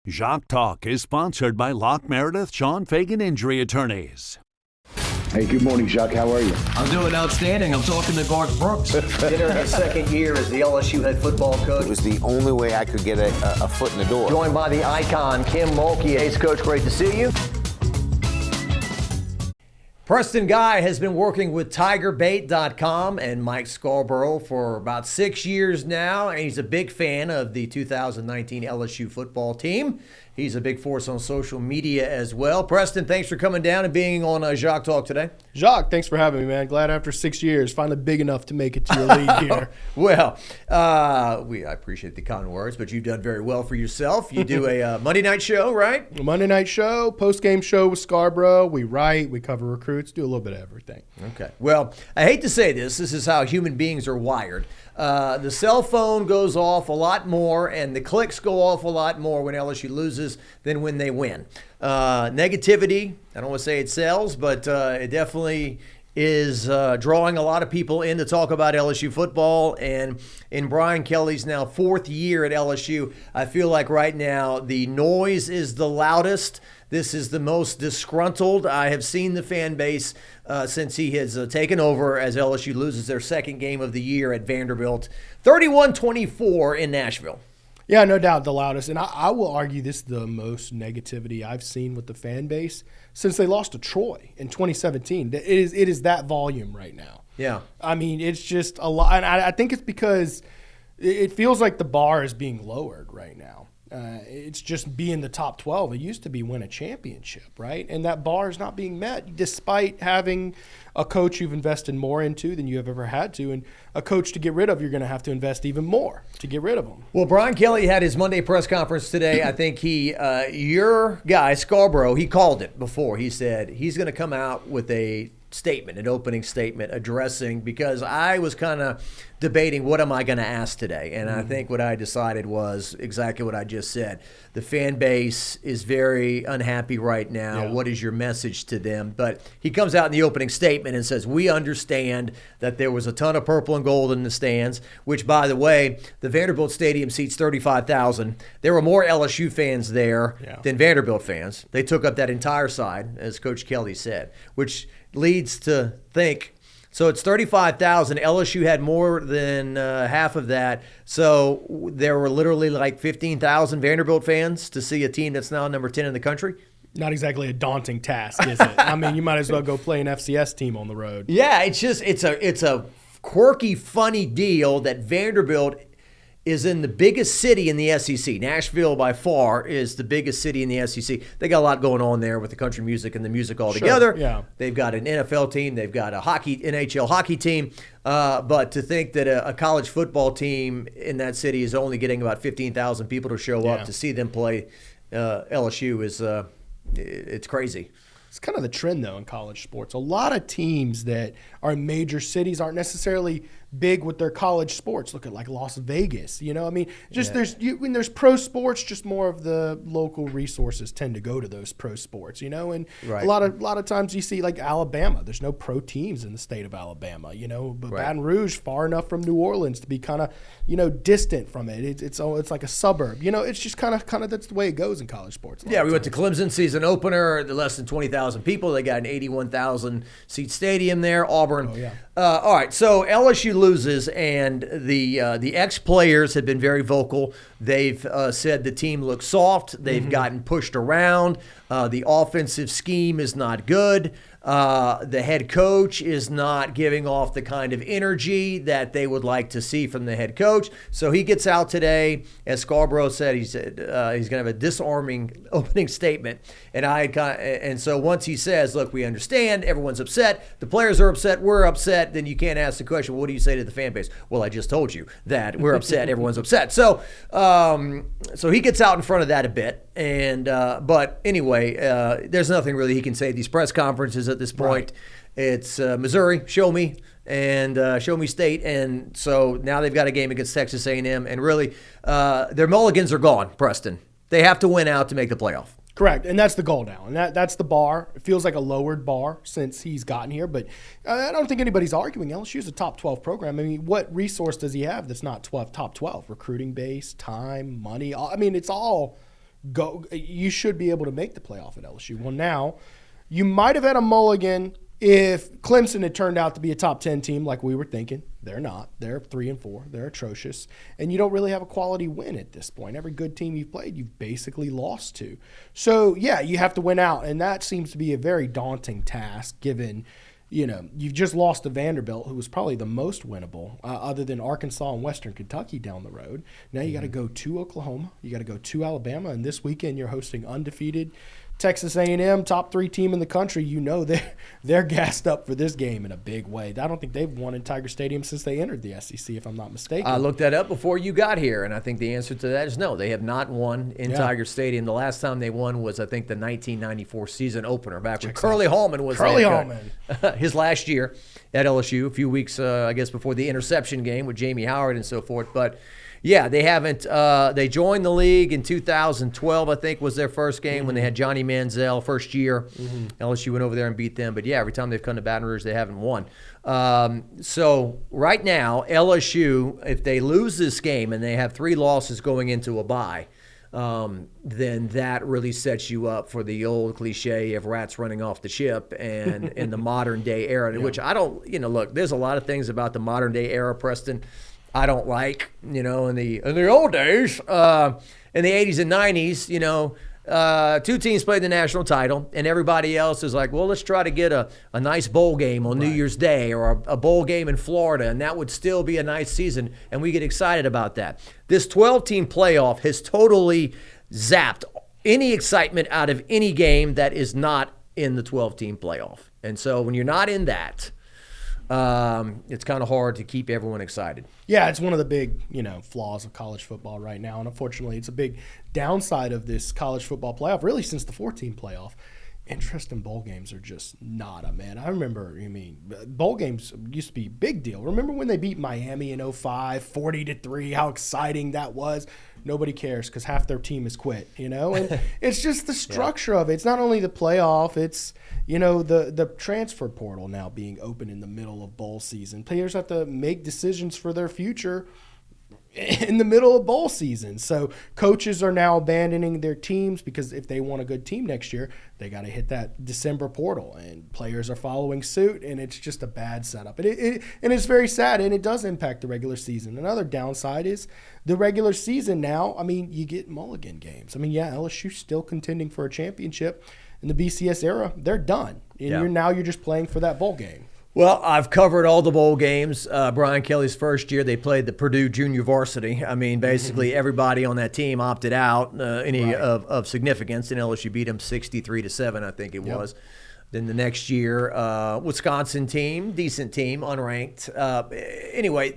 Jacques Talk is sponsored by Locke Meredith, Sean Fagan Injury Attorneys. Hey, good morning, Jacques. How are you? I'm doing outstanding. I'm talking to Garth Brooks. Entering his second year as the LSU head football coach. It was the only way I could get a foot in the door. Joined by the icon, Kim Mulkey. Hey, Coach, great to see you. Preston Guy has been working with TigerBait.com and Mike Scarborough for about 6 years now, and he's a big fan of the 2019 LSU football team. He's a big force on social media as well. Preston, thanks for coming down and being on Jacques Talk today. Jacques, thanks for having me, man. Glad after 6 years, finally big enough to make it to your league here. Well, I appreciate the kind words, but you've done very well for yourself. You do a Monday night show, right? A Monday night show, post-game show with Scarborough. We write, we cover recruits, do a little bit of everything. Okay. Well, I hate to say this. This is how human beings are wired. The cell phone goes off a lot more and the clicks go off a lot more when LSU loses than when they win. Negativity, I don't want to say it sells, but it definitely is drawing a lot of people in to talk about LSU football. And in Brian Kelly's now 4th year at LSU, I feel like right now the noise is the loudest. This is the most disgruntled I have seen the fan base since he has taken over as LSU loses their second game of the year at Vanderbilt, 31-24 in Nashville. Yeah, no doubt the loudest. And I will argue this is the most negativity I've seen with the fan base since they lost to Troy in 2017. It is that volume right now. Yeah. I mean, it's just a lot. And I think it's because it feels like the bar is being lowered right now. It's just being the top 12. It used to be win a championship, right? And that bar is not being met despite having a coach you've invested more into than you have ever had to. And a coach to get rid of, you're going to have to invest even more to get rid of them. Well, Brian Kelly had his Monday press conference today. I think your guy, Scarborough, he called it before. He said he's going to come out with an opening statement addressing, because I was kind of debating what am I going to ask today. And I think what I decided was exactly what I just said. The fan base is very unhappy right now. Yeah. What is your message to them? But he comes out in the opening statement and says, we understand that there was a ton of purple and gold in the stands, which, by the way, the Vanderbilt Stadium seats 35,000. There were more LSU fans there than Vanderbilt fans. They took up that entire side, as Coach Kelly said, which leads to think, so it's 35,000. LSU had more than half of that. So there were literally like 15,000 Vanderbilt fans to see a team that's now number 10 in the country. Not exactly a daunting task, is it? I mean, you might as well go play an FCS team on the road. Yeah, it's a quirky, funny deal that Vanderbilt is in the biggest city in the SEC. Nashville, by far, is the biggest city in the SEC. They got a lot going on there with the country music and the music all together. Yeah. They've got an NFL team. They've got a NHL hockey team. But to think that a college football team in that city is only getting about 15,000 people to show up to see them play LSU is it's crazy. It's kind of the trend, though, in college sports. A lot of teams that are in major cities aren't necessarily big with their college sports. Look at like Las Vegas, I mean, just when there's pro sports, just more of the local resources tend to go to those pro sports, and right. a lot of times you see like Alabama, there's no pro teams in the state of Alabama, but right. Baton Rouge far enough from New Orleans to be kind of distant from it. It's like a suburb, it's just kind of that's the way it goes in college sports. Yeah, we went to Clemson season opener, less than 20,000 people. They got an 81,000 seat stadium there. Auburn. Oh, yeah. All right, so LSU loses, and the ex-players have been very vocal. They've said the team looks soft. They've gotten pushed around. The offensive scheme is not good. The head coach is not giving off the kind of energy that they would like to see from the head coach. So he gets out today, as Scarborough said. He said he's going to have a disarming opening statement. And so once he says, look, we understand, everyone's upset, the players are upset, we're upset, then you can't ask the question, well, what do you say to the fan base? Well, I just told you that we're upset, everyone's upset. So he gets out in front of that a bit. And but anyway, there's nothing really he can say at these press conferences at this point. Right. It's Missouri, show me, and show me state. And so now they've got a game against Texas A&M, and really their mulligans are gone, Preston. They have to win out to make the playoff. Correct, and that's the goal now, and that's the bar. It feels like a lowered bar since he's gotten here, but I don't think anybody's arguing LSU's a top 12 program. I mean, what resource does he have that's not top 12? Recruiting base, time, money. I mean, it's all you should be able to make the playoff at LSU. Well, now you might have had a mulligan if Clemson had turned out to be a top 10 team like we were thinking. They're not. They're 3-4. They're atrocious. And you don't really have a quality win at this point. Every good team you've played, you've basically lost to. So, yeah, you have to win out. And that seems to be a very daunting task given, you've just lost to Vanderbilt, who was probably the most winnable, other than Arkansas and Western Kentucky down the road. Now you got to go to Oklahoma. You got to go to Alabama. And this weekend you're hosting undefeated Texas A&M, top 3 team in the country. They're gassed up for this game in a big way. I don't think they've won in Tiger Stadium since they entered the SEC, if I'm not mistaken. I looked that up before you got here, and I think the answer to that is no. They have not won in Tiger Stadium. The last time they won was, I think, the 1994 season opener, back when Curly Hallman was there. His last year at LSU, a few weeks, I guess, before the interception game with Jamie Howard and so forth. But yeah, they haven't. They joined the league in 2012, I think, was their first game when they had Johnny Manziel, first year. LSU went over there and beat them. But yeah, every time they've come to Baton Rouge, they haven't won. So right now, LSU, if they lose this game and they have 3 losses going into a bye, then that really sets you up for the old cliche of rats running off the ship and in the modern day era, which I don't, look, there's a lot of things about the modern day era, Preston, I don't like, in the old days, in the 80s and 90s, 2 teams played the national title, and everybody else is like, well, let's try to get a nice bowl game on New Year's Day or a bowl game in Florida, and that would still be a nice season, and we get excited about that. This 12-team playoff has totally zapped any excitement out of any game that is not in the 12-team playoff. And so when you're not in that, it's kind of hard to keep everyone excited. Yeah, it's one of the big, flaws of college football right now. And unfortunately, it's a big downside of this college football playoff, really since the 14 playoff. Interest in bowl games are just nada, man. I remember, bowl games used to be a big deal. Remember when they beat Miami in 05, 40-3, how exciting that was? Nobody cares because half their team has quit, And it's just the structure of it. It's not only the playoff, it's, the transfer portal now being open in the middle of bowl season. Players have to make decisions for their future in the middle of bowl season. So coaches are now abandoning their teams because if they want a good team next year, they got to hit that December portal, and players are following suit, and it's just a bad setup. And it's very sad, and it does impact the regular season. Another downside is the regular season now, you get mulligan games. LSU's still contending for a championship. In the BCS era, they're done. And you're just playing for that bowl game. Well, I've covered all the bowl games. Brian Kelly's first year, they played the Purdue Junior Varsity. Basically everybody on that team opted out, of significance, and LSU beat them 63-7, I think it was. Then the next year, Wisconsin team, decent team, unranked. Anyway,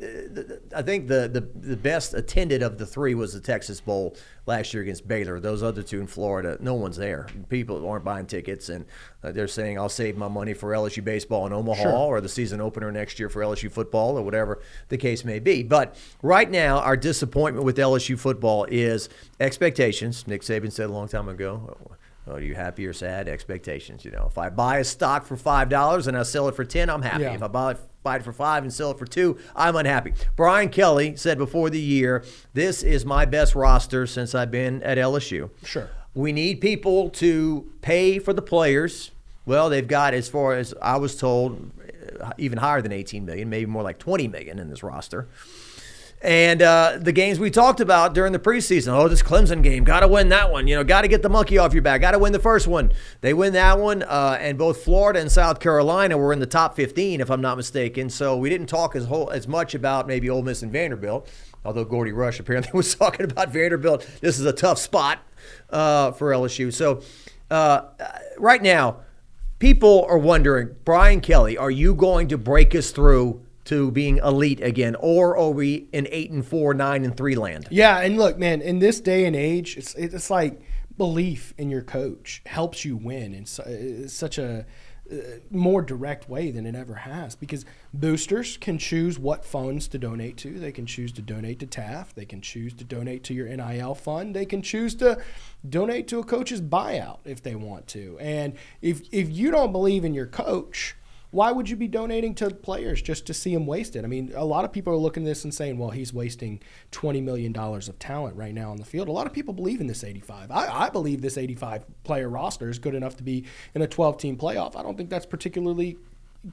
I think the best attended of the 3 was the Texas Bowl last year against Baylor. Those other 2 in Florida, no one's there. People aren't buying tickets, and they're saying, I'll save my money for LSU baseball in Omaha or the season opener next year for LSU football or whatever the case may be. But right now, our disappointment with LSU football is expectations. Nick Saban said a long time ago, are you happy or sad? Expectations. If I buy a stock for $5 and I sell it for $10, I'm happy. If I buy it for $5 and sell it for $2, I'm unhappy. Brian Kelly said before the year, this is my best roster since I've been at LSU. Sure. We need people to pay for the players. Well, they've got, as far as I was told, even higher than $18 million, maybe more like $20 million in this roster. And the games we talked about during the preseason, this Clemson game, got to win that one. Got to get the monkey off your back. Got to win the first one. They win that one, and both Florida and South Carolina were in the top 15, if I'm not mistaken. So we didn't talk as much about maybe Ole Miss and Vanderbilt, although Gordy Rush apparently was talking about Vanderbilt. This is a tough spot for LSU. So right now, people are wondering, Brian Kelly, are you going to break us through to being elite again, or are we in 8-4, 9-3 land? Yeah, and look, man, in this day and age, it's like belief in your coach helps you win in such a more direct way than it ever has, because boosters can choose what funds to donate to. They can choose to donate to Taft. They can choose to donate to your NIL fund. They can choose to donate to a coach's buyout if they want to. And if you don't believe in your coach, why would you be donating to players just to see them wasted? I mean, a lot of people are looking at this and saying, well, he's wasting $20 million of talent right now on the field. A lot of people believe in this 85. I believe this 85-player roster is good enough to be in a 12-team playoff. I don't think that's particularly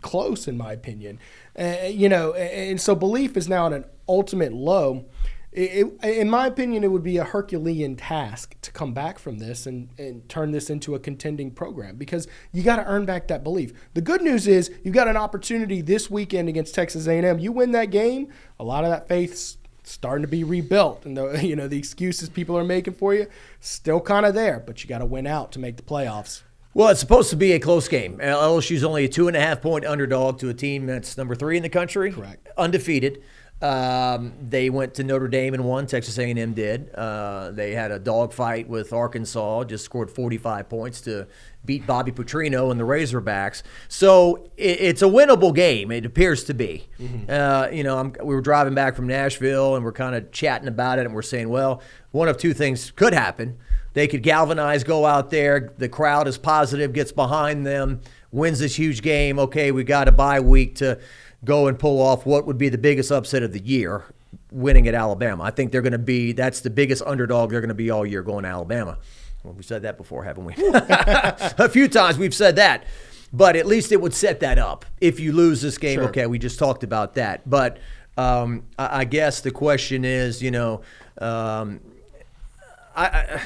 close, in my opinion. And so belief is now at an ultimate low. In my opinion, it would be a Herculean task to come back from this and turn this into a contending program, because you got to earn back that belief. The good news is you've got an opportunity this weekend against Texas A&M. You win that game, a lot of that faith's starting to be rebuilt, and the excuses people are making for you still kind of there, but you got to win out to make the playoffs. Well, it's supposed to be a close game. LSU's only a 2.5-point underdog to a team that's number 3 in the country. Correct. Undefeated. They went to Notre Dame and won. Texas A&M did. They had a dogfight with Arkansas, just scored 45 points to beat Bobby Petrino and the Razorbacks. So it's a winnable game. It appears to be. Mm-hmm. We were driving back from Nashville, and we're kind of chatting about it, and we're saying, well, one of two things could happen. They could galvanize, go out there, the crowd is positive, gets behind them, wins this huge game. Okay, we got a bye week to go and pull off what would be the biggest upset of the year, winning at Alabama. I think that's the biggest underdog they're going to be all year, going to Alabama. Well, we said that before, haven't we? A few times we've said that. But at least it would set that up. If you lose this game, sure. Okay, we just talked about that. But I guess the question is,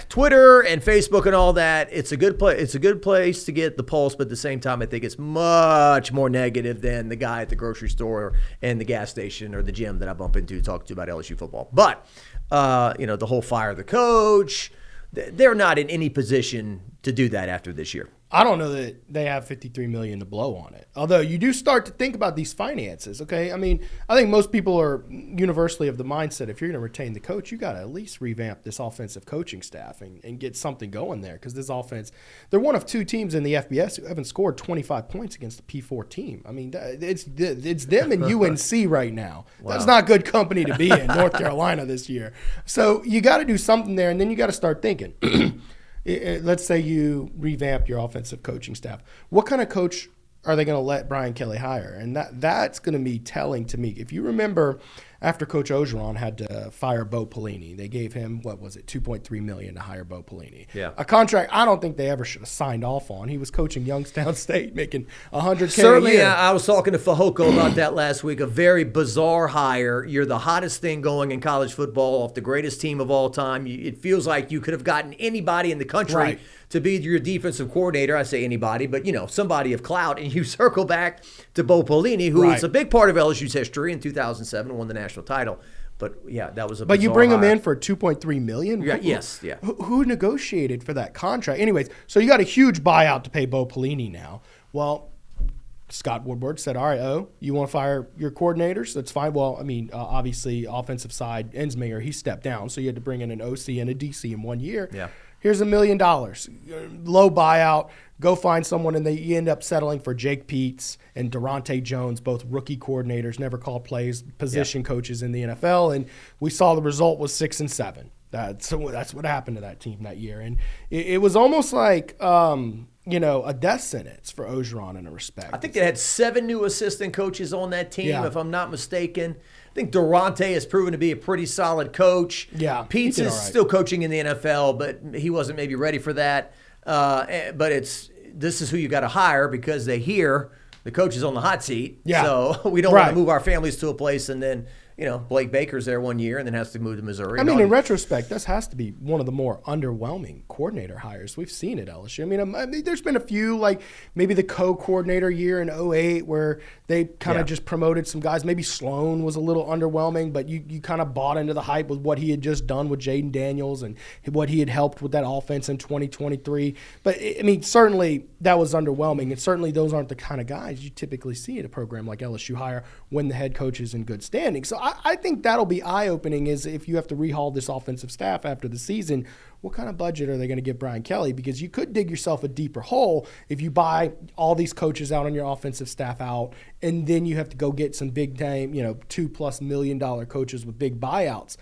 Twitter and Facebook and all that, it's a good place. It's a good place to get the pulse, but at the same time, I think it's much more negative than the guy at the grocery store and the gas station or the gym that I bump into talking to about LSU football. But the whole fire the coach, they're not in any position to do that after this year. I don't know that they have $53 million to blow on it. Although you do start to think about these finances, okay? I mean, I think most people are universally of the mindset, if you're going to retain the coach, you got to at least revamp this offensive coaching staff and get something going there, because this offense, they're one of 2 teams in the FBS who haven't scored 25 points against the P4 team. I mean, it's them and UNC right now. Wow. That's not good company to be in, North Carolina this year. So you got to do something there, and then you got to start thinking. Let's say you revamp your offensive coaching staff. What kind of coach are they going to let Brian Kelly hire? And that's going to be telling to me. If you remember, after Coach Orgeron had to fire Bo Pelini, they gave him, $2.3 million to hire Bo Pelini. Yeah. A contract I don't think they ever should have signed off on. He was coaching Youngstown State, making $100K Certainly, a year. I was talking to Fajoko about that last week. A very bizarre hire. You're the hottest thing going in college football, off the greatest team of all time. It feels like you could have gotten anybody in the country right. to be your defensive coordinator. I say anybody, but somebody of clout, and you circle back to Bo Pelini, who right. is a big part of LSU's history. In 2007, won the national title. But yeah, that was a. But you bring him in for $2.3 million. Yeah, yes, yeah. Who negotiated for that contract? Anyways, so you got a huge buyout to pay Bo Pelini now. Well, Scott Woodward said, all right, you want to fire your coordinators? That's fine. Well, I mean, obviously, offensive side, Ensminger, he stepped down, so you had to bring in an OC and a DC in 1 year. Yeah. Here's $1 million, low buyout. Go find someone, and you end up settling for Jake Peets and Durante Jones, both rookie coordinators, never called plays, position coaches in the NFL, and we saw the result was 6-7. That's what happened to that team that year, and it was almost like a death sentence for Orgeron in a respect. I think they had 7 new assistant coaches on that team, if I'm not mistaken. I think Durante has proven to be a pretty solid coach. Yeah, Peets is still coaching in the NFL, but he wasn't maybe ready for that. But this is who you got to hire, because they hear the coach is on the hot seat. Yeah. So we don't want to move our families to a place and then, Blake Baker's there 1 year and then has to move to Missouri. I mean, in retrospect, this has to be one of the more underwhelming coordinator hires we've seen at LSU. I mean, there's been a few, like maybe the co-coordinator year in 2008 where they kind of just promoted some guys. Maybe Sloan was a little underwhelming, but you kind of bought into the hype with what he had just done with Jaden Daniels and what he had helped with that offense in 2023. But, I mean, certainly that was underwhelming, and certainly those aren't the kind of guys you typically see at a program like LSU hire when the head coach is in good standing. So I think that'll be eye-opening, is if you have to rehaul this offensive staff after the season, what kind of budget are they going to give Brian Kelly? Because you could dig yourself a deeper hole if you buy all these coaches out on your offensive staff out, and then you have to go get some big-time, $2+ million coaches with big buyouts.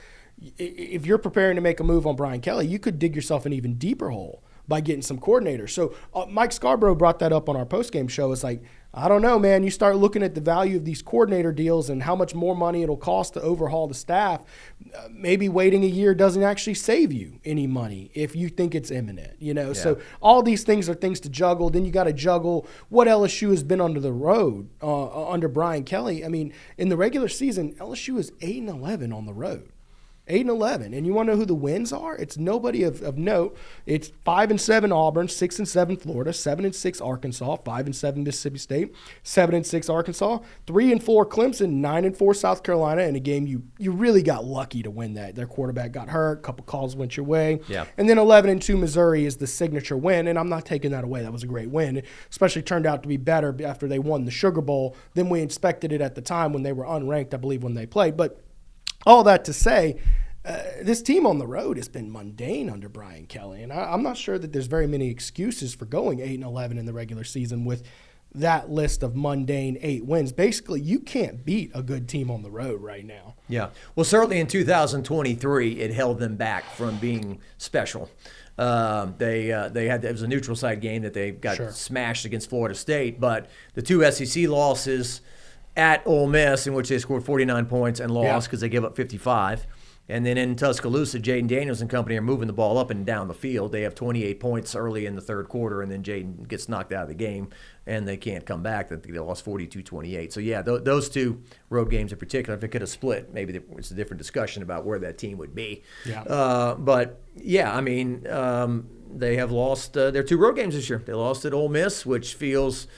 If you're preparing to make a move on Brian Kelly, you could dig yourself an even deeper hole by getting some coordinators. So Mike Scarborough brought that up on our postgame show. It's like, I don't know, man. You start looking at the value of these coordinator deals and how much more money it'll cost to overhaul the staff. Maybe waiting a year doesn't actually save you any money if you think it's imminent, So all these things are things to juggle. Then you got to juggle what LSU has been under the road under Brian Kelly. I mean, in the regular season, LSU is 8-11 on the road. 8-11, and you want to know who the wins are? It's nobody of note. It's 5-7 Auburn, 6-7 Florida, 7-6 Arkansas, 5-7 Mississippi State, 7-6 Arkansas, 3-4 Clemson, 9-4 South Carolina. In a game you really got lucky to win that. Their quarterback got hurt, a couple calls went your way, and then 11-2 Missouri is the signature win. And I'm not taking that away. That was a great win. It especially turned out to be better after they won the Sugar Bowl than we expected it at the time when they were unranked, I believe, when they played. But all that to say, this team on the road has been mundane under Brian Kelly, and I'm not sure that there's very many excuses for going 8-11 in the regular season with that list of mundane 8 wins. Basically, you can't beat a good team on the road right now. Yeah. Well, certainly in 2023, it held them back from being special. They had, it was a neutral site game that they got smashed against Florida State, but the 2 SEC losses at Ole Miss, in which they scored 49 points and lost because they gave up 55. And then in Tuscaloosa, Jaden Daniels and company are moving the ball up and down the field. They have 28 points early in the third quarter, and then Jaden gets knocked out of the game, and they can't come back. They lost 42-28. So, yeah, those 2 road games in particular, if they could have split, maybe it's a different discussion about where that team would be. Yeah. But, yeah, I mean, they have lost their 2 road games this year. They lost at Ole Miss, which feels –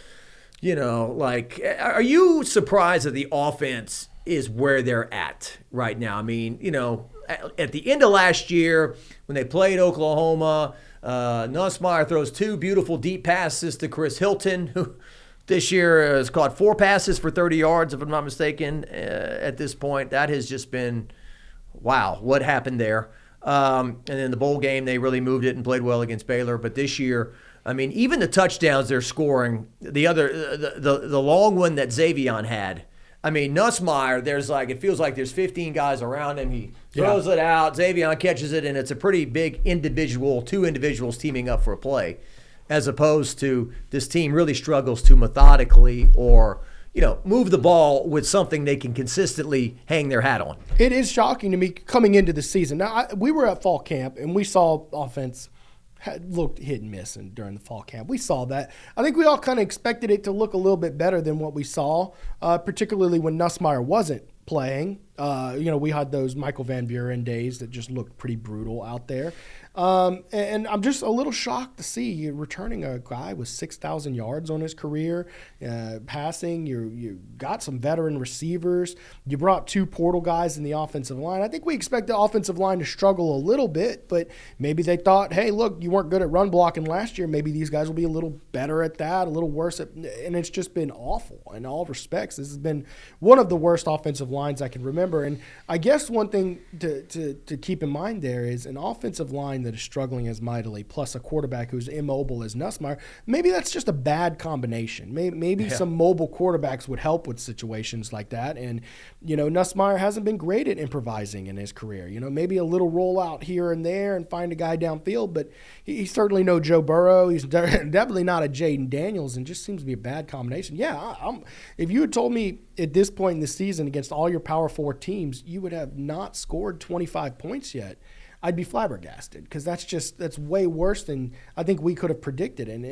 like, are you surprised that the offense is where they're at right now? I mean, at the end of last year when they played Oklahoma, Nussmeier throws 2 beautiful deep passes to Chris Hilton, who this year has caught 4 passes for 30 yards, if I'm not mistaken, at this point. That has just been, wow, what happened there? And then the bowl game, they really moved it and played well against Baylor. But this year, I mean, even the touchdowns they're scoring, the long one that Xavion had, I mean, Nussmeier, it feels like there's 15 guys around him. He throws it out, Xavion catches it, and it's a pretty big 2 individuals teaming up for a play, as opposed to this team really struggles to methodically or move the ball with something they can consistently hang their hat on. It is shocking to me coming into the season. Now, we were at fall camp, and we saw offense looked hit and miss during the fall camp. We saw that. I think we all kind of expected it to look a little bit better than what we saw, particularly when Nussmeier wasn't playing. We had those Michael Van Buren days that just looked pretty brutal out there. And I'm just a little shocked to see you returning a guy with 6,000 yards on his career, passing. You got some veteran receivers. You brought 2 portal guys in the offensive line. I think we expect the offensive line to struggle a little bit, but maybe they thought, hey, look, you weren't good at run blocking last year. Maybe these guys will be a little better at that, a little worse. And it's just been awful in all respects. This has been one of the worst offensive lines I can remember. And I guess one thing to keep in mind there is an offensive line that is struggling as mightily, plus a quarterback who's immobile as Nussmeier, maybe that's just a bad combination. Maybe some mobile quarterbacks would help with situations like that. And, Nussmeier hasn't been great at improvising in his career. Maybe a little rollout here and there and find a guy downfield, but he's certainly no Joe Burrow. He's definitely not a Jaden Daniels, and just seems to be a bad combination. Yeah, if you had told me at this point in the season against all your Power 4 teams, you would have not scored 25 points yet, I'd be flabbergasted, because that's way worse than I think we could have predicted. And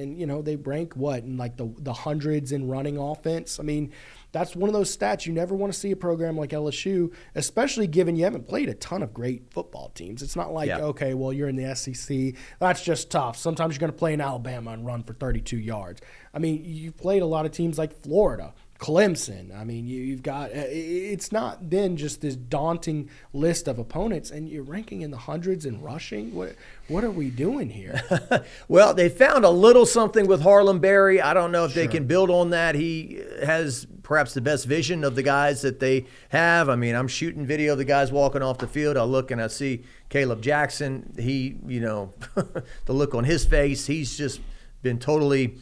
they rank in like the hundreds in running offense. I mean, that's one of those stats you never want to see a program like LSU, especially given you haven't played a ton of great football teams. It's not like, okay, well, you're in the SEC. That's just tough. Sometimes you're going to play in Alabama and run for 32 yards. I mean, you've played a lot of teams like Florida, Clemson. I mean, you've got it's not been just this daunting list of opponents, and you're ranking in the hundreds in rushing. What are we doing here? Well, they found a little something with Harlem Berry. I don't know if they can build on that. He has perhaps the best vision of the guys that they have. I mean, I'm shooting video of the guys walking off the field. I look and I see Caleb Jackson. He, the look on his face, he's just been totally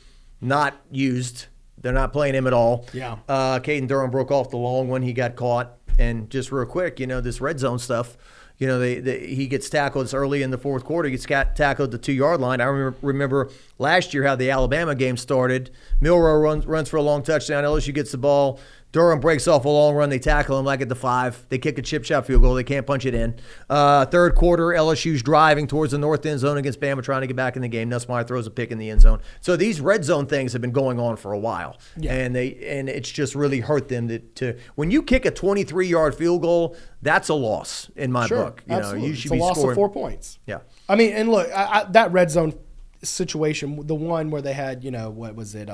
not used. They're not playing him at all. Yeah. Caden Durham broke off the long one. He got caught. And just real quick, this red zone stuff, he gets tackled early in the fourth quarter. He gets tackled at the 2-yard line. I remember last year how the Alabama game started. Milroe runs for a long touchdown. LSU gets the ball. Durham breaks off a long run. They tackle him like at the 5. They kick a chip shot field goal. They can't punch it in. Third quarter, LSU's driving towards the north end zone against Bama, trying to get back in the game. Nussmeier throws a pick in the end zone. So these red zone things have been going on for a while, and it's just really hurt them to when you kick a 23-yard field goal, that's a loss in my book. Absolutely. You should it's a be loss scoring of 4 points. Yeah, I mean, and look, that red zone situation, the one where they had, what was it,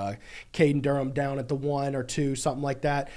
Caden Durham down at the 1 or 2, something like that.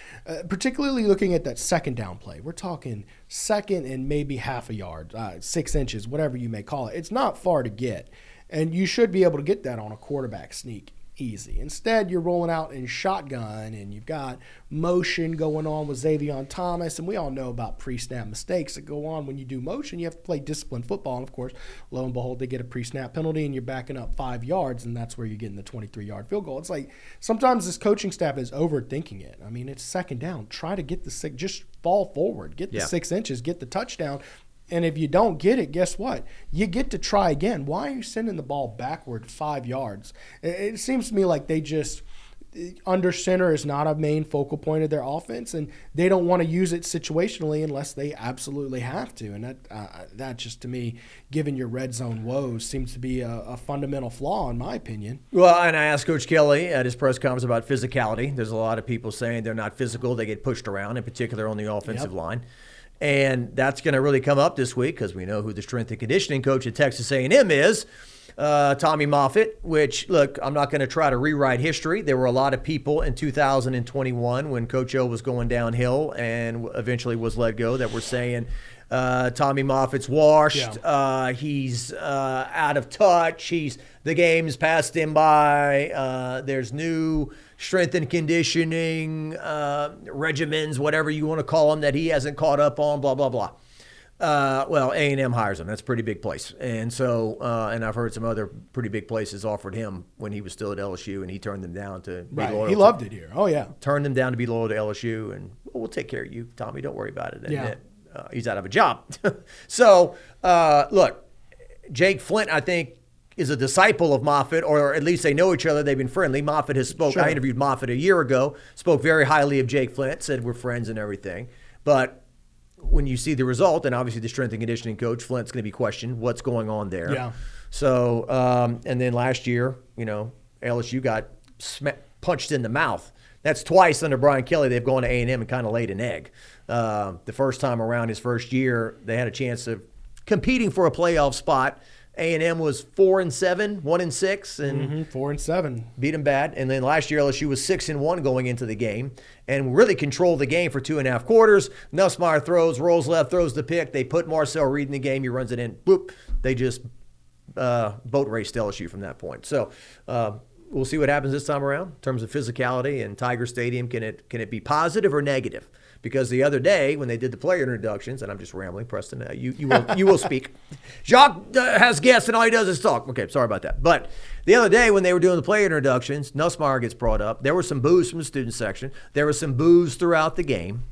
Particularly looking at that second down play, we're talking second and maybe half a yard, 6 inches, whatever you may call it. It's not far to get, and you should be able to get that on a quarterback sneak easy. Instead, you're rolling out in shotgun, and you've got motion going on with Xavier Thomas, and we all know about pre-snap mistakes that go on when you do motion. You have to play disciplined football, and of course, lo and behold, they get a pre-snap penalty, and you're backing up 5 yards, and that's where you're getting the 23-yard field goal. It's like sometimes this coaching staff is overthinking it. I mean, it's second down. Try to get the 6, just fall forward, get the 6 inches, get the touchdown. And if you don't get it, guess what? You get to try again. Why are you sending the ball backward 5 yards? It seems to me like they just under center is not a main focal point of their offense, and they don't want to use it situationally unless they absolutely have to. And that just, to me, given your red zone woes, seems to be a fundamental flaw in my opinion. Well, and I asked Coach Kelly at his press conference about physicality. There's a lot of people saying they're not physical. They get pushed around, in particular on the offensive line. And that's going to really come up this week because we know who the strength and conditioning coach at Texas A&M is, Tommy Moffitt, which, look, I'm not going to try to rewrite history. There were a lot of people in 2021 when Coach O was going downhill and eventually was let go that were saying Tommy Moffitt's washed. He's out of touch. The game's passed him by. There's new strength and conditioning regimens, whatever you want to call them, that he hasn't caught up on, blah, blah, blah. Well, A&M hires him. That's a pretty big place. And so, and I've heard some other pretty big places offered him when he was still at LSU, and he turned them down to be loyal. He loved it here. Oh, yeah. Turned them down to be loyal to LSU, and we'll take care of you, Tommy. Don't worry about it. And he's out of a job. So, look, Jake Flint, I think, is a disciple of Moffitt, or at least they know each other. They've been friendly. Moffitt has spoke. I interviewed Moffitt a year ago, spoke very highly of Jake Flint, said we're friends and everything. But when you see the result, and obviously the strength and conditioning coach, Flint's going to be questioned what's going on there. Yeah. So, and then last year, LSU got punched in the mouth. That's twice under Brian Kelly they've gone to A&M and kind of laid an egg. The first time around, his first year, they had a chance of competing for a playoff spot. A&M was 4-7, 1-6, and 4-7, beat them bad. And then last year LSU was 6-1 going into the game, and really controlled the game for 2.5 quarters. Nussmeier throws, rolls left, throws the pick. They put Marcel Reed in the game. He runs it in. Boop. They just boat raced LSU from that point. So we'll see what happens this time around in terms of physicality and Tiger Stadium. Can it be positive or negative? Because the other day when they did the player introductions, and I'm just rambling, Preston, you will speak. Jacques has guests and all he does is talk. Okay, sorry about that. But the other day when they were doing the player introductions, Nussmeier gets brought up. There were some boos from the student section. There were some boos throughout the game.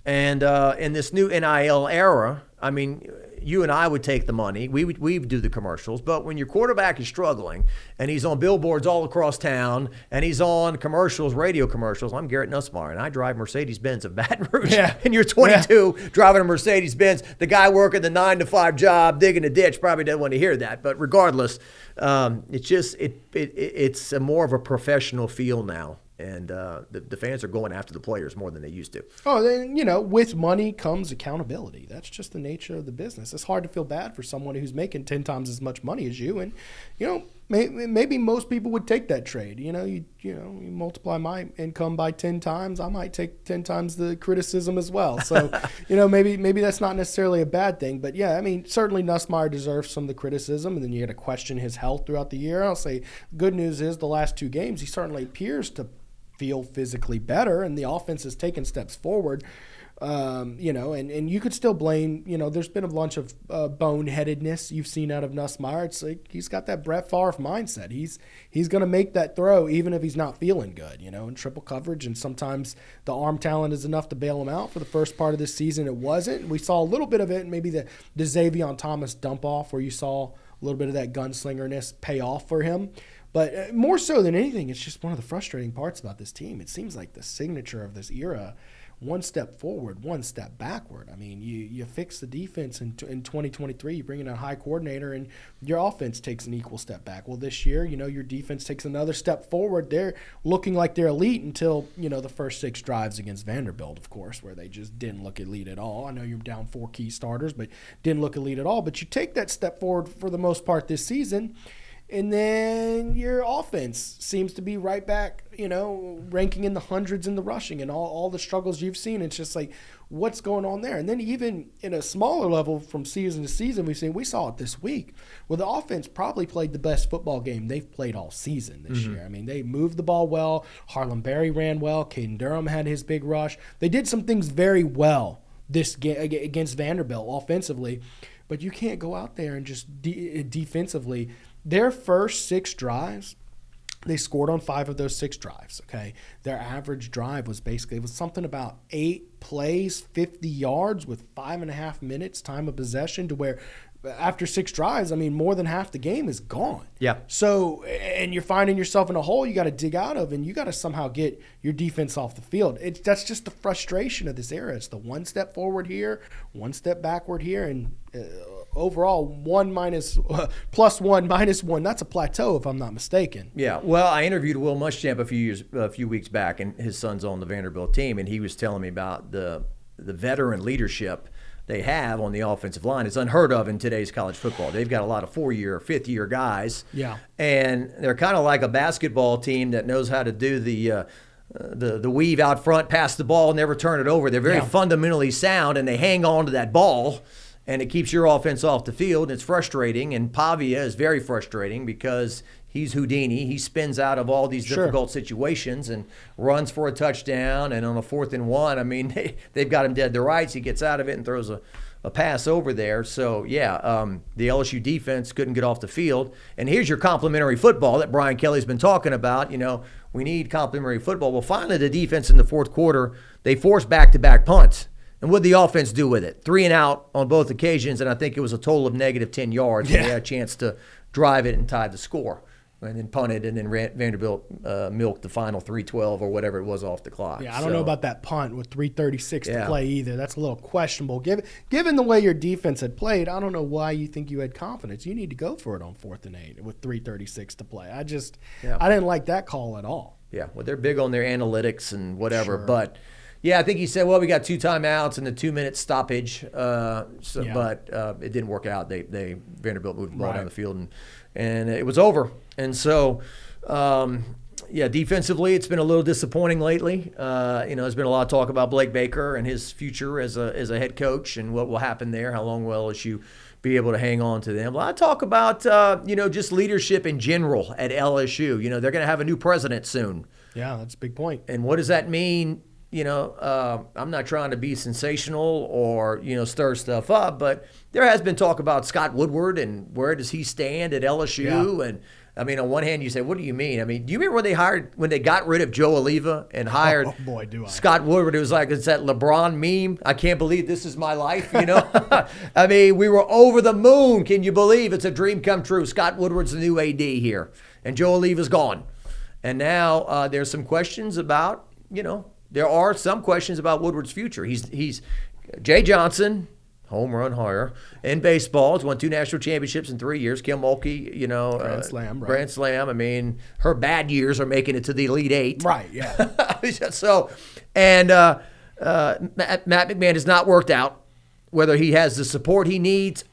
And in this new NIL era, I mean, you and I would take the money. We would do the commercials. But when your quarterback is struggling and he's on billboards all across town and he's on commercials, radio commercials, I'm Garrett Nussmeier, and I drive Mercedes-Benz of Baton Rouge. Yeah. And you're 22 driving a Mercedes-Benz. The guy working the 9-to-5 job, digging a ditch, probably doesn't want to hear that. But regardless, it's a more of a professional feel now. And the fans are going after the players more than they used to. Oh, then, with money comes accountability. That's just the nature of the business. It's hard to feel bad for someone who's making 10 times as much money as you. And, maybe most people would take that trade. You multiply my income by 10 times, I might take 10 times the criticism as well. So, maybe that's not necessarily a bad thing. But, yeah, I mean, certainly Nussmeier deserves some of the criticism. And then you got to question his health throughout the year. I'll say good news is the last 2 games, he certainly appears to feel physically better, and the offense has taken steps forward. And you could still blame, there's been a bunch of boneheadedness you've seen out of Nussmeier. It's like he's got that Brett Favre mindset. He's going to make that throw even if he's not feeling good, in triple coverage. And sometimes the arm talent is enough to bail him out. For the first part of this season, it wasn't. We saw a little bit of it, maybe the Xavier Thomas dump off where you saw a little bit of that gunslingerness pay off for him. But more so than anything, it's just one of the frustrating parts about this team. It seems like the signature of this era, one step forward, one step backward. I mean, you fix the defense in 2023, you bring in a high coordinator, and your offense takes an equal step back. Well, this year, your defense takes another step forward. They're looking like they're elite until, the first 6 drives against Vanderbilt, of course, where they just didn't look elite at all. I know you're down 4 key starters, but didn't look elite at all. But you take that step forward for the most part this season, and then your offense seems to be right back, ranking in the hundreds in the rushing and all the struggles you've seen. It's just like, what's going on there? And then even in a smaller level from season to season, we saw it this week. Well, the offense probably played the best football game they've played all season this year. I mean, they moved the ball well. Harlem Berry ran well. Caden Durham had his big rush. They did some things very well this game against Vanderbilt offensively, but you can't go out there and just defensively. Their first 6 drives, they scored on 5 of those 6 drives, okay? Their average drive was something about 8 plays, 50 yards with 5.5 minutes time of possession, to where after 6 drives, more than half the game is gone. Yeah. So, and you're finding yourself in a hole you got to dig out of, and you got to somehow get your defense off the field. That's just the frustration of this era. It's the one step forward here, one step backward here, and overall, plus one minus one. That's a plateau, if I'm not mistaken. Yeah. Well, I interviewed Will Muschamp a few weeks back, and his son's on the Vanderbilt team, and he was telling me about the veteran leadership they have on the offensive line. It's unheard of in today's college football. They've got a lot of 4-year, 5th-year guys. Yeah. And they're kind of like a basketball team that knows how to do the weave out front, pass the ball, never turn it over. They're very fundamentally sound, and they hang on to that ball, and it keeps your offense off the field. It's frustrating, and Pavia is very frustrating because he's Houdini. He spins out of all these difficult situations and runs for a touchdown, and on a 4th and 1, they've got him dead to rights. He gets out of it and throws a pass over there. So, the LSU defense couldn't get off the field. And here's your complimentary football that Brian Kelly's been talking about. We need complimentary football. Well, finally, the defense in the 4th quarter, they forced back-to-back punts. And what did the offense do with it? 3 and out on both occasions, and I think it was a total of negative 10 yards. Yeah. They had a chance to drive it and tie the score, and then punted, and then Vanderbilt milked the final 3:12 or whatever it was off the clock. Yeah, I don't know about that punt with 3:36 to play either. That's a little questionable. Given the way your defense had played, I don't know why you think you had confidence. You need to go for it on 4th and 8 with 3:36 to play. I didn't like that call at all. Yeah, well, they're big on their analytics and whatever, but – yeah, I think he said, well, we got 2 timeouts and the 2-minute stoppage, but it didn't work out. Vanderbilt moved the ball down the field, and it was over. And so, defensively, it's been a little disappointing lately. There's been a lot of talk about Blake Baker and his future as a head coach and what will happen there. How long will LSU be able to hang on to them? Well, I talk about, just leadership in general at LSU. They're going to have a new president soon. Yeah, that's a big point. And what does that mean? I'm not trying to be sensational or, stir stuff up, but there has been talk about Scott Woodward and where does he stand at LSU? Yeah. And, on one hand, you say, what do you mean? Do you remember when they got rid of Joe Oliva and hired Scott Woodward? It was like, it's that LeBron meme. I can't believe this is my life, we were over the moon. Can you believe it's a dream come true? Scott Woodward's the new AD here, and Joe Oliva's gone. And now there's some questions about, there are some questions about Woodward's future. He's Jay Johnson, home run hire in baseball. He's won 2 national championships in 3 years. Kim Mulkey, Grand Slam. Right. Grand Slam. Her bad years are making it to the Elite 8. Right. Yeah. So, and Matt McMahon has not worked out whether he has the support he needs,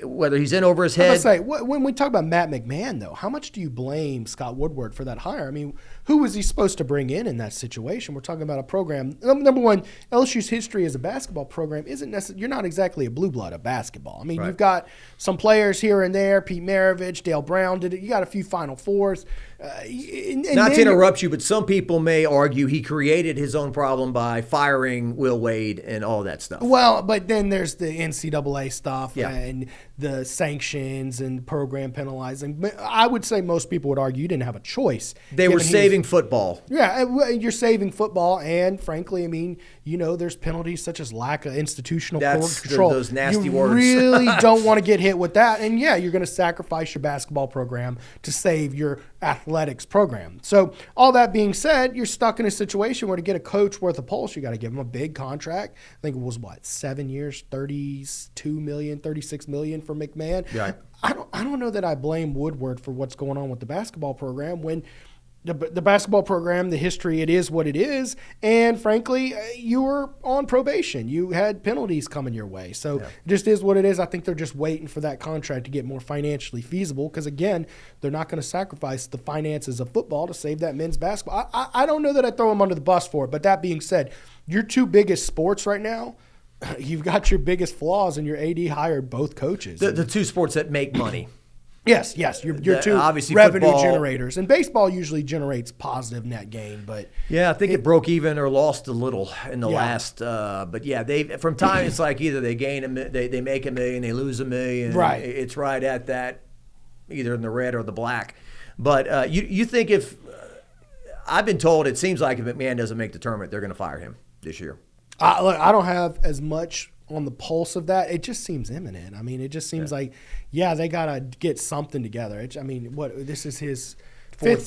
whether he's in over his head. I was say, when we talk about Matt McMahon, though, how much do you blame Scott Woodward for that hire? I mean, who was he supposed to bring in that situation? We're talking about a program. Number one, LSU's history as a basketball program isn't necessarily – you're not exactly a blue blood of basketball. I mean, You've got some players here and there, Pete Maravich, Dale Brown did it. You got a few Final Fours. Not to interrupt you, but some people may argue he created his own problem by firing Will Wade and all that stuff. Well, but then there's the NCAA stuff Yeah. and the sanctions and program penalizing. But I would say most people would argue you didn't have a choice. They were saving football. Yeah, you're saving football, and frankly, I mean, there's penalties such as lack of institutional control. Those nasty you words. You really don't want to get hit with that, and yeah, you're going to sacrifice your basketball program to save your athletics program. So all that being said, you're stuck in a situation where to get a coach worth a pulse, you got to give him a big contract. I think it was 7 years, $32 million, $36 million for McMahon. Right. I don't know that I blame Woodward for what's going on with the basketball program when the basketball program, the history, it is what it is. And frankly, you were on probation. You had penalties coming your way. So It just is what it is. I think they're just waiting for that contract to get more financially feasible because, again, they're not going to sacrifice the finances of football to save that men's basketball. I don't know that I throw them under the bus for it. But that being said, your two biggest sports right now, you've got your biggest flaws, and your AD hired both coaches. The two sports that make money. Yes, your two obviously revenue football, generators. And baseball usually generates positive net gain, but yeah, I think it broke even or lost a little in the last. But yeah, they from time it's like either they gain they make $1 million, they lose $1 million. Right. It's right at that, either in the red or the black. But you think if I've been told it seems like if McMahon doesn't make the tournament, they're going to fire him this year. Look, I don't have as much on the pulse of that. It just seems imminent. I mean, it just seems like, they got to get something together. This is his fourth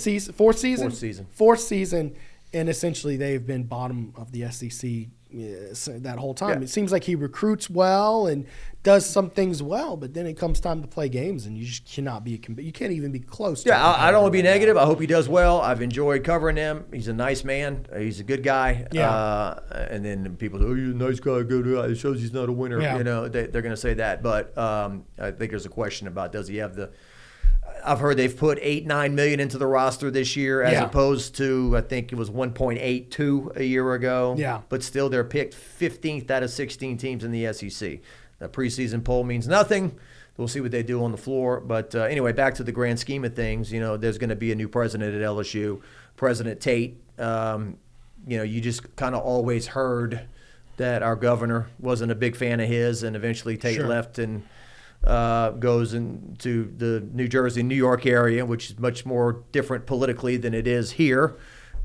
season, and essentially they've been bottom of the SEC that whole time. Yeah. It seems like he recruits well and does some things well, but then it comes time to play games, and you just cannot be you can't even be close to Yeah, I don't want to be right negative. now. I hope he does well. I've enjoyed covering him. He's a nice man. He's a good guy. Yeah. And then people say, you're a nice guy, good guy. It shows he's not a winner. Yeah. They're going to say that. But I think there's a question about does he have the – I've heard they've put $8-9 million into the roster this year as opposed to I think it was 1.82 a year ago. Yeah. But still they're picked 15th out of 16 teams in the SEC. The preseason poll means nothing. We'll see what they do on the floor. But anyway, back to the grand scheme of things, there's going to be a new president at LSU, President Tate. You just kind of always heard that our governor wasn't a big fan of his, and eventually Tate left and goes into the New Jersey, New York area, which is much more different politically than it is here.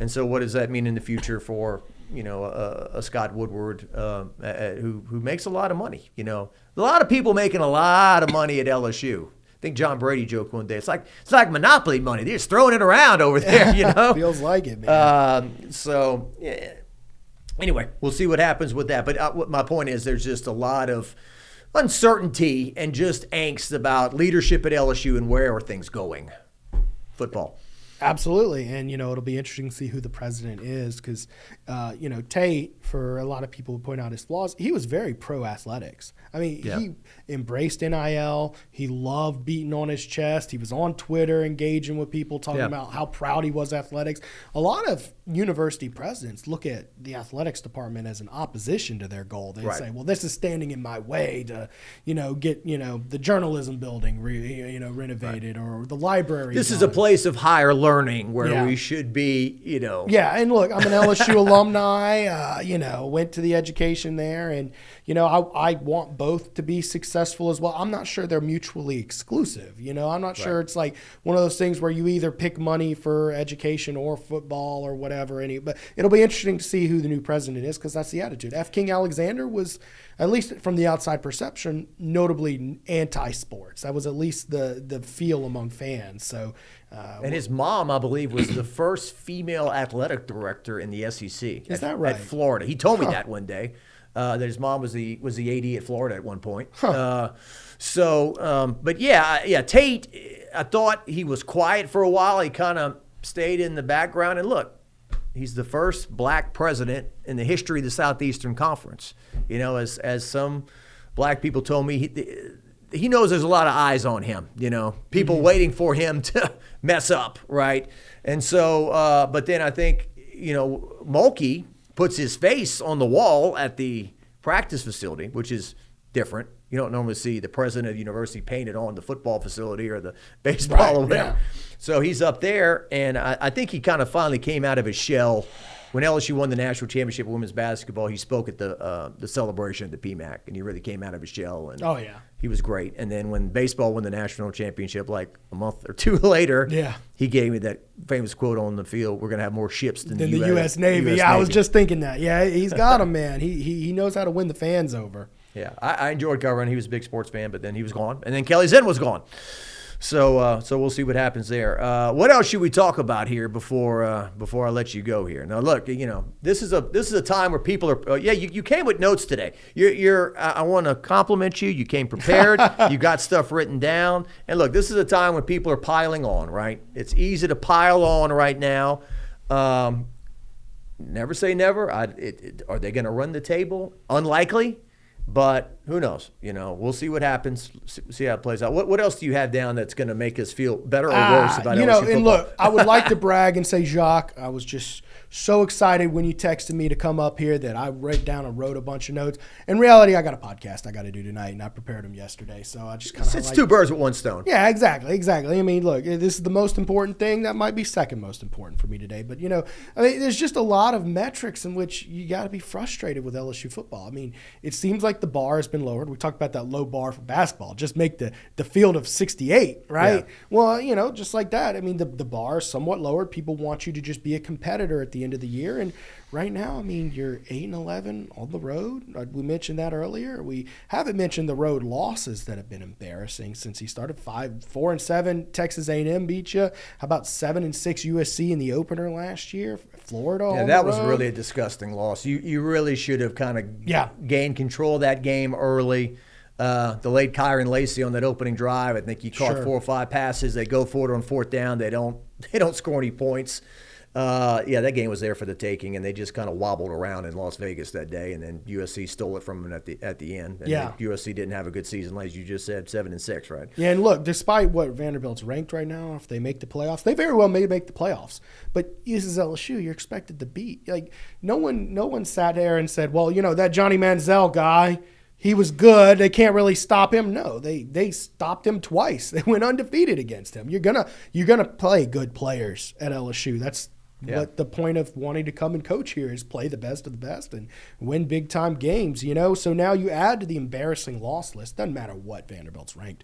And so what does that mean in the future for a Scott Woodward who makes a lot of money? A lot of people making a lot of money at LSU. I think John Brady joked one day, it's like Monopoly money. They're just throwing it around over there, Feels like it, man. Anyway, we'll see what happens with that. But my point is there's just a lot of uncertainty and just angst about leadership at LSU and where are things going. Football. Absolutely. And, it'll be interesting to see who the president is because, Tate, for a lot of people who point out his flaws, he was very pro-athletics. I mean, he embraced NIL. He loved beating on his chest. He was on Twitter engaging with people, talking about how proud he was of athletics. A lot of university presidents look at the athletics department as an opposition to their goal. They say, well, this is standing in my way to, get, the journalism building, renovated or the library. This is a place of higher learning where we should be, Yeah, and look, I'm an LSU alumni, went to the education there, and, I want both to be successful as well. I'm not sure they're mutually exclusive. I'm not sure it's like one of those things where you either pick money for education or football or whatever. But it'll be interesting to see who the new president is because that's the attitude. F. King Alexander was, at least from the outside perception, notably anti-sports. That was at least the feel among fans. So, and his mom, I believe, was the first female athletic director in the SEC. Is that right? At Florida. He told me that one day. That his mom was the AD at Florida at one point. But Tate, I thought he was quiet for a while. He kind of stayed in the background. And look, he's the first black president in the history of the Southeastern Conference. As some black people told me he knows there's a lot of eyes on him, people waiting for him to mess up, right? And so, but then I think, Mulkey puts his face on the wall at the practice facility, which is different. You don't normally see the president of the university painted on the football facility or the baseball or whatever. Yeah. So he's up there, and I think he kind of finally came out of his shell. When LSU won the national championship of women's basketball, he spoke at the celebration at the PMAC, and he really came out of his shell. And he was great. And then when baseball won the national championship, like a month or two later, he gave me that famous quote on the field: "We're going to have more ships than the U.S. Navy." Yeah, I was just thinking that. Yeah, he's got him, man. He knows how to win the fans over. Yeah, I enjoyed covering. He was a big sports fan, but then he was gone, and then Kelly Zinn was gone. So we'll see what happens there. What else should we talk about here before I let you go here? Now, look, this is a time where people are. You came with notes today. I want to compliment you. You came prepared. You got stuff written down. And look, this is a time when people are piling on. Right? It's easy to pile on right now. Never say never. Are they going to run the table? Unlikely. But who knows? We'll see what happens. See how it plays out. What else do you have down that's going to make us feel better or worse about LSU football? And look, I would like to brag and say, Jacques, I was just so excited when you texted me to come up here that I wrote a bunch of notes. In reality, I got a podcast I got to do tonight, and I prepared them yesterday. So I just kind of it's two birds with one stone. Yeah, exactly. I mean, look, this is the most important thing. That might be second most important for me today. But, there's just a lot of metrics in which you got to be frustrated with LSU football. I mean, it seems like the bar has been lowered. We talked about that low bar for basketball. Just make the field of 68, right? Yeah. Well, just like that. I mean, the bar is somewhat lowered. People want you to just be a competitor at the end of the year. And right now, I mean, you're 8-11 on the road. We mentioned that earlier. We haven't mentioned the road losses that have been embarrassing since he started. 4-7, Texas A&M beat you. How about 7-6 USC in the opener last year? Florida. Yeah, that was really a disgusting loss. You really should have kind of gained control of that game early. Delayed Kyron Lacey on that opening drive. I think he caught 4 or 5 passes. They go for it on fourth down. They don't score any points. That game was there for the taking, and they just kind of wobbled around in Las Vegas that day, and then USC stole it from them at the end. And USC didn't have a good season, as you just said, 7-6, right? Yeah, and look, despite what Vanderbilt's ranked right now, if they make the playoffs, they very well may make the playoffs. But this is LSU, you're expected to beat. Like no one sat there and said, well, that Johnny Manziel guy, he was good. They can't really stop him. No, they stopped him twice. They went undefeated against him. You're gonna play good players at LSU. That's what the point of wanting to come and coach here is: play the best of the best and win big time games. So now you add to the embarrassing loss list. Doesn't matter what Vanderbilt's ranked.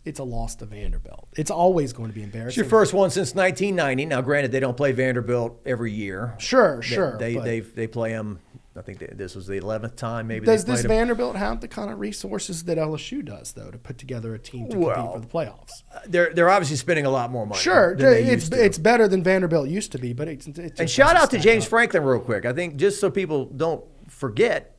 It's a loss to Vanderbilt. It's always going to be embarrassing. It's your first one since 1990. Now, granted, they don't play Vanderbilt every year. Sure. They play them. I think this was the 11th time. Maybe. Does this Vanderbilt have the kind of resources that LSU does, though, to put together a team to compete for the playoffs? They're obviously spending a lot more money. Sure, it's better than Vanderbilt used to be, but it's and shout out to James Franklin real quick. I think just so people don't forget.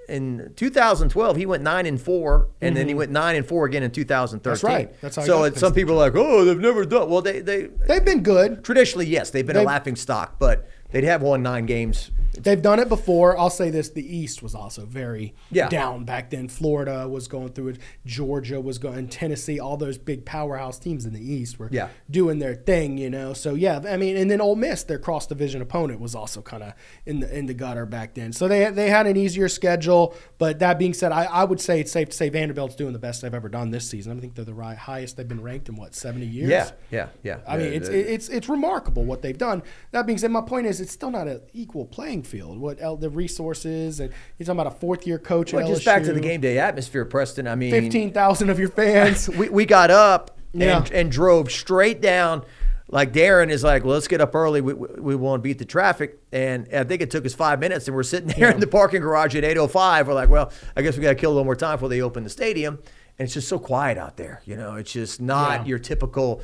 In 2012, he went 9-4, and then he went 9-4 again in 2013. That's right. That's how. So some people are like, oh, they've never done. Well, they've been good traditionally. Yes, they've been a laughing stock, but they have won 9 games. They've done it before. I'll say this: the East was also very down back then. Florida was going through it. Georgia was going. Tennessee, all those big powerhouse teams in the East were doing their thing. So I mean, and then Ole Miss, their cross division opponent, was also kind of in the gutter back then. So they had an easier schedule. But that being said, I would say it's safe to say Vanderbilt's doing the best they've ever done this season. I think they're the highest they've been ranked in 70 years. Yeah. I mean, it's remarkable what they've done. That being said, my point is it's still not an equal playing field. The resources, and you're talking about a fourth-year coach at LSU. Just back to the game day atmosphere, Preston. I mean, 15,000 of your fans. we got up and drove straight down. Like Darren is like, well, let's get up early. We want to beat the traffic. And I think it took us 5 minutes, and we're sitting there in the parking garage at 8:05. We're like, well, I guess we got to kill a little more time before they open the stadium. And it's just so quiet out there. It's just not your typical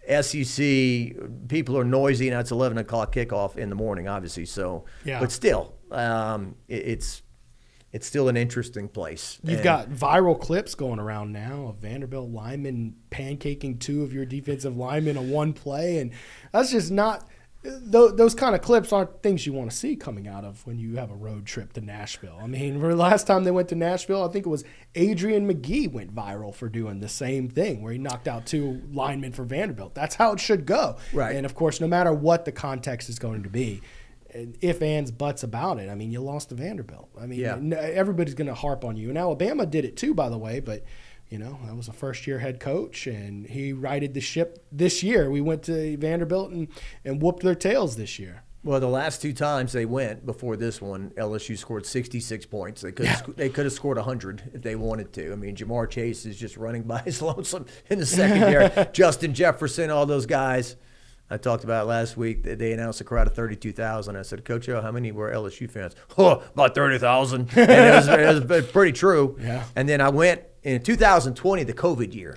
SEC. People are noisy, and it's 11 o'clock kickoff in the morning, obviously. So, but still, it's still an interesting place. You've got viral clips going around now of Vanderbilt linemen pancaking 2 of your defensive linemen on one play, and that's just not those kind of clips aren't things you want to see coming out of when you have a road trip to Nashville. I mean, the last time they went to Nashville, I think it was Adrian McGee went viral for doing the same thing where he knocked out 2 linemen for Vanderbilt. That's how it should go. Right. And, of course, no matter what the context is going to be, if, ands, buts about it, I mean, you lost to Vanderbilt. I mean, everybody's going to harp on you. And Alabama did it too, by the way, but – that was a first-year head coach, and he righted the ship this year. We went to Vanderbilt and whooped their tails this year. Well, the last 2 times they went before this one, LSU scored 66 points. They could have scored 100 if they wanted to. I mean, Jamar Chase is just running by his lonesome in the secondary. Justin Jefferson, all those guys. I talked about it last week. They announced a crowd of 32,000. I said, Coach O, how many were LSU fans? Oh, about 30,000. And it was pretty true. Yeah. And then I went in 2020, the COVID year.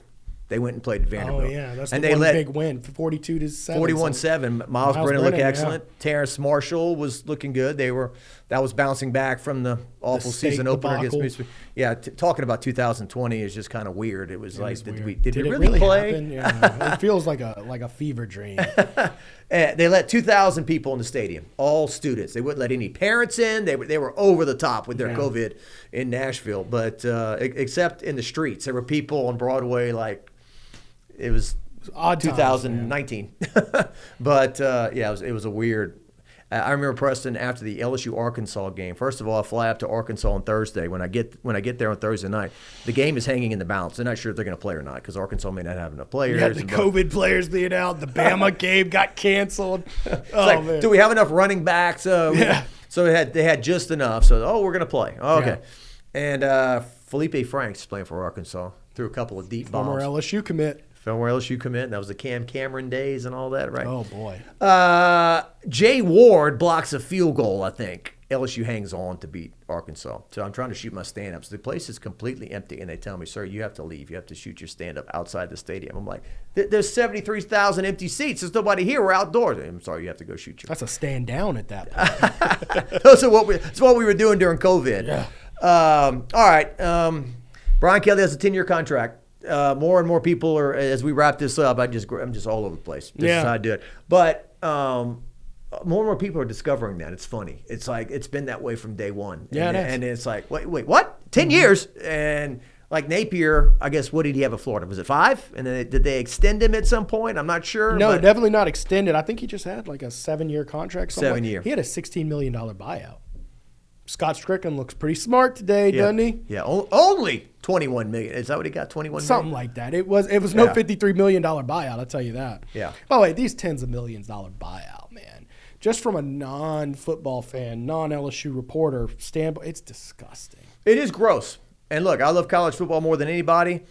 They went and played at Vanderbilt. Oh, yeah. That's and the they one big win, 42-7. 41-7. Miles Brennan looked excellent. Yeah. Terrace Marshall was looking good. That was bouncing back from the awful season opener against Mississippi. Yeah, talking about 2020 is just kind of weird. It was did we really play? Happen? Yeah. It feels like a fever dream. They let 2,000 people in the stadium, all students. They wouldn't let any parents in. They were over the top with their COVID in Nashville, but except in the streets, there were people on Broadway like. It was odd 2019, but it was a weird. I remember Preston after the LSU Arkansas game. First of all, I fly up to Arkansas on Thursday. When I get there on Thursday night, the game is hanging in the balance. They're not sure if they're going to play or not because Arkansas may not have enough players. Yeah, the COVID players being out. The Bama game got canceled. Man. Do we have enough running backs? So they had just enough. So we're going to play. Oh, okay, and Felipe Franks is playing for Arkansas. Threw a couple of deep bombs. Former LSU commit. And that was the Cam Cameron days and all that, right? Oh, boy. Jay Ward blocks a field goal, I think. LSU hangs on to beat Arkansas. So I'm trying to shoot my stand-ups. The place is completely empty, and they tell me, sir, you have to leave. You have to shoot your stand-up outside the stadium. I'm like, there's 73,000 empty seats. There's nobody here. We're outdoors. I'm sorry, you have to go shoot your. That's a stand down at that point. That's what we were doing during COVID. Yeah. All right. Brian Kelly has a 10-year contract. More and more people are, as we wrap this up, I'm just all over the place. This is how I do it. But more and more people are discovering that. It's funny. It's like it's been that way from day one. Yeah, and it's like, wait, what? 10 years? And like Napier, I guess, what did he have at Florida? Was it 5? And then did they extend him at some point? I'm not sure. No, definitely not extended. I think he just had like a 7-year contract. 7 year. He had a $16 million buyout. Scott Strickland looks pretty smart today, doesn't he? Yeah, only $21 million. Is that what he got? $21 million? Something like that. It was no $53 million buyout. I'll tell you that. Yeah. By the way, these tens of millions dollar buyout, man. Just from a non-football fan, non-LSU reporter standpoint, it's disgusting. It is gross. And look, I love college football more than anybody.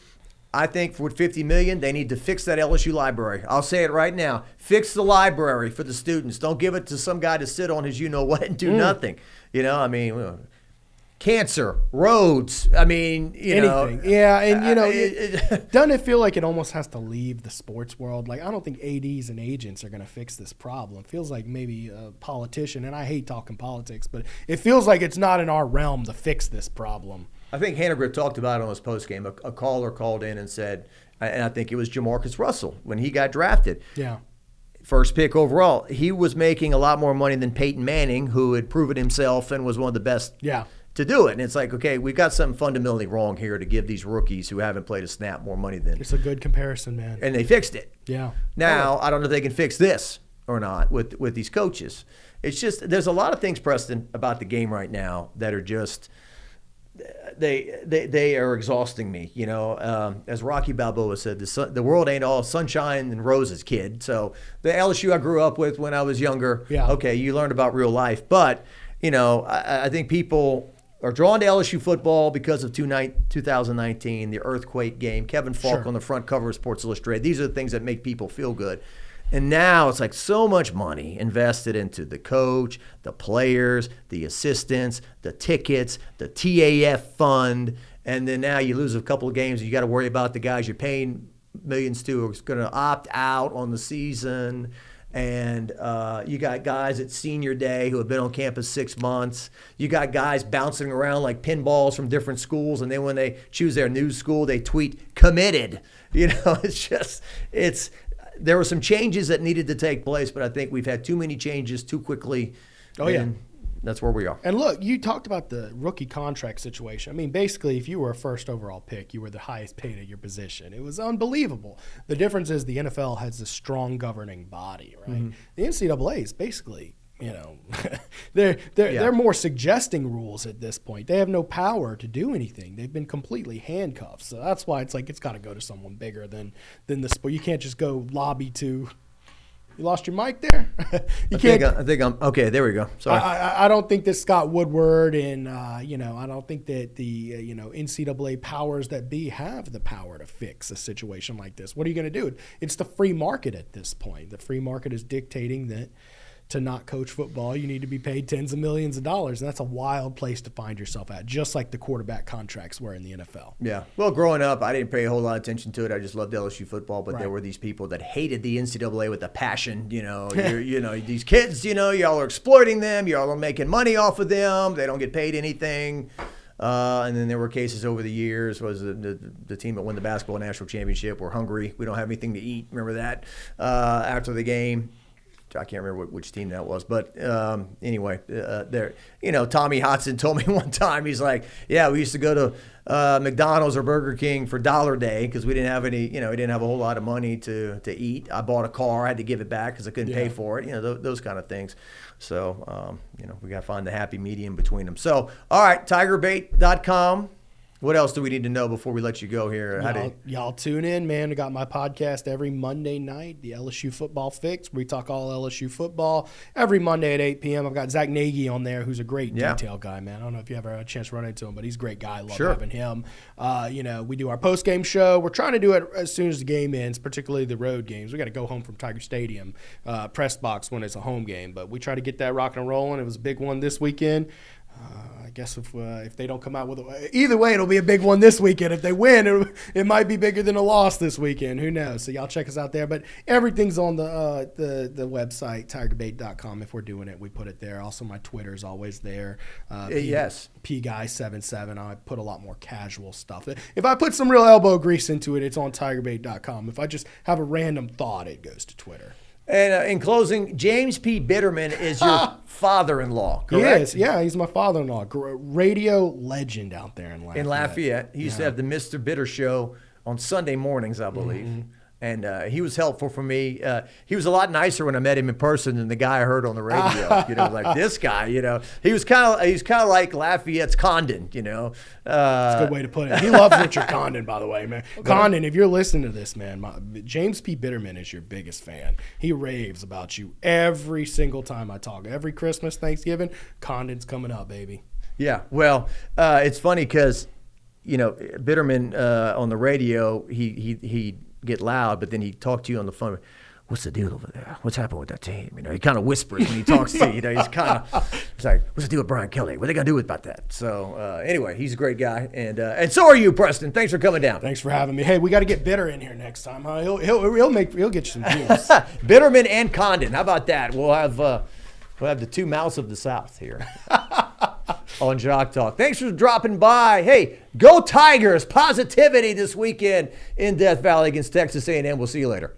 I think for $50 million, they need to fix that LSU library. I'll say it right now. Fix the library for the students. Don't give it to some guy to sit on his you-know-what and do nothing. Cancer, roads, anything. Yeah, and, doesn't it feel like it almost has to leave the sports world? Like, I don't think ADs and agents are going to fix this problem. It feels like maybe a politician, and I hate talking politics, but it feels like it's not in our realm to fix this problem. I think Hannegriff talked about it on his postgame. A caller called in and said, and I think it was Jamarcus Russell when he got drafted. Yeah. First pick overall. He was making a lot more money than Peyton Manning, who had proven himself and was one of the best to do it. And it's like, okay, we've got something fundamentally wrong here to give these rookies who haven't played a snap more money than. It's a good comparison, man. And they fixed it. Yeah. Now, I don't know if they can fix this or not with these coaches. It's just there's a lot of things, Preston, about the game right now that are just they are exhausting me. As Rocky Balboa said, the world ain't all sunshine and roses, kid. So the LSU I grew up with when I was younger, okay, you learned about real life. But, I think people are drawn to LSU football because of 2019, the earthquake game, Kevin Falk on the front cover of Sports Illustrated. These are the things that make people feel good. And now it's like so much money invested into the coach, the players, the assistants, the tickets, the TAF fund. And then now you lose a couple of games. You got to worry about the guys you're paying millions to who's going to opt out on the season. And you got guys at senior day who have been on campus 6 months. You got guys bouncing around like pinballs from different schools. And then when they choose their new school, they tweet committed. It's there were some changes that needed to take place, but I think we've had too many changes too quickly. Oh, yeah. That's where we are. And look, you talked about the rookie contract situation. I mean, basically, if you were a first overall pick, you were the highest paid at your position. It was unbelievable. The difference is the NFL has a strong governing body, right? The NCAA is basically, they're more suggesting rules at this point. They have no power to do anything. They've been completely handcuffed. So that's why it's got to go to someone bigger than the sport. You can't just go lobby to. You lost your mic there. I think I'm okay. There we go. Sorry. I don't think that Scott Woodward and I don't think that the NCAA powers that be have the power to fix a situation like this. What are you going to do? It's the free market at this point. The free market is dictating that to not coach football, you need to be paid tens of millions of dollars, and that's a wild place to find yourself at, just like the quarterback contracts were in the NFL. Yeah. Well, growing up, I didn't pay a whole lot of attention to it. I just loved LSU football, but there were these people that hated the NCAA with a passion. These kids, y'all are exploiting them. Y'all are making money off of them. They don't get paid anything. And then there were cases over the years. Was the team that won the basketball national championship were hungry. We don't have anything to eat. Remember that? After the game. I can't remember which team that was, but anyway, Tommy Hodson told me one time, he's like, yeah, we used to go to McDonald's or Burger King for $1 day because we didn't have any, we didn't have a whole lot of money to eat. I bought a car, I had to give it back because I couldn't pay for it, those kind of things. So, we got to find the happy medium between them. So, all right, tigerbait.com. What else do we need to know before we let you go here? Y'all tune in, man. I got my podcast every Monday night, the LSU Football Fix, where we talk all LSU football. Every Monday at 8 p.m. I've got Zach Nagy on there, who's a great detail guy, man. I don't know if you ever had a chance to run into him, but he's a great guy. I love having him. We do our post-game show. We're trying to do it as soon as the game ends, particularly the road games. We got to go home from Tiger Stadium, press box when it's a home game. But we try to get that rocking and rolling. It was a big one this weekend. I guess if they don't come out with either way, it'll be a big one this weekend. If they win, it might be bigger than a loss this weekend. Who knows? So y'all check us out there. But everything's on the website, tigerbait.com. If we're doing it, we put it there. Also, my Twitter is always there. Yes. PGuy77. I put a lot more casual stuff. If I put some real elbow grease into it, it's on tigerbait.com. If I just have a random thought, it goes to Twitter. And in closing, James P. Bitterman is your father-in-law, correct? He is. Yeah, he's my father-in-law. Radio legend out there in Lafayette. In Lafayette. He used to have the Mr. Bitter show on Sunday mornings, I believe. Mm-hmm. And he was helpful for me. He was a lot nicer when I met him in person than the guy I heard on the radio. Like this guy, he was kind of like Lafayette's Condon. That's a good way to put it. He loves Richard Condon, by the way, man. Condon, if you're listening to this, man, James P. Bitterman is your biggest fan. He raves about you every single time I talk. Every Christmas, Thanksgiving, Condon's coming up, baby. Yeah. Well, it's funny because Bitterman on the radio, he get loud, but then he talked to you on the phone. What's the deal over there? What's happening with that team? He kind of whispers when he talks to you. He's like, what's the deal with Brian Kelly? What are they gonna do about that? So anyway, he's a great guy, and so are you, Preston. Thanks for coming down. Thanks for having me. Hey, we got to get Bitter in here next time, huh? He'll get you some views. Bitterman and Condon. How about that? We'll have the two mouths of the South here. On Jock Talk. Thanks for dropping by. Hey, go Tigers. Positivity this weekend in Death Valley against Texas A&M. We'll see you later.